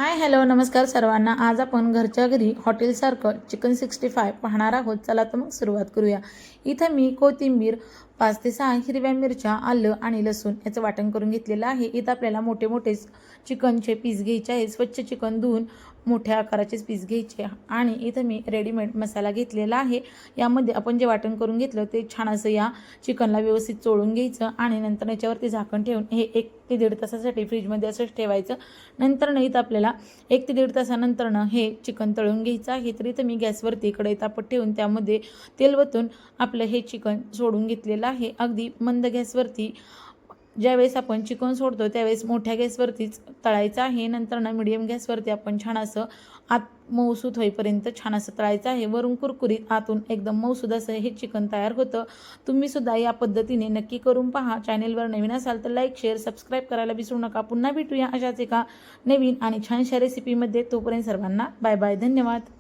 Hi hello नमस्कार सर्वांना। आज आपण घरच्या घरी हॉटेलसारखं चिकन 65 पाहणार आहोत। चला तर मग सुरुवात करूया। इथं मी कोथिंबीर 5 ते 6 हिरव्या मिरच्या, आलं आणि लसूण याचं वाटण करून घेतलेलं आहे। इथं आपल्याला मोठे मोठे चिकनचे पीस घ्यायचे आहे। स्वच्छ चिकन धुवून मोठ्या आकाराचेच पीस घ्यायचे आणि इथं मी रेडीमेड मसाला घेतलेला आहे। यामध्ये आपण जे वाटण करून घेतलं ते छान असं या चिकनला व्यवस्थित चोळून घ्यायचं आणि नंतर याच्यावरती झाकण ठेवून हे 1 ते 1.5 तासासाठी फ्रीजमध्ये असंच ठेवायचं। नंतर नाही तर आपल्याला 1 ते 1.5 तासानंतरनं हे चिकन तळून घ्यायचं आहे। तरी तर मी गॅसवरती कढई तापत ठेवून त्यामध्ये तेल वतून आपलं हे चिकन सोडून घेतलेलं आहे। अगदी मंद गॅसवरती ज्यावेळेस आपण चिकन सोडतो त्यावेळेस मोठ्या गॅसवरतीच तळायचं आहे। नंतर मीडियम गॅसवरती आपण छान असं आत मऊसूत होईपर्यंत छान असं तळायचं आहे। वरून कुरकुरीत आतून एकदम मऊसूद असं हे चिकन तयार होतं। तुम्ही सुद्धा या पद्धतीने नक्की करून पहा। चॅनेलवर नवीन असाल तर लाईक शेअर सबस्क्राईब करायला विसरू नका। पुन्हा भेटूया अशाच एका नवीन आणि छानशा रेसिपीमध्ये। तोपर्यंत सर्वांना बाय बाय, धन्यवाद।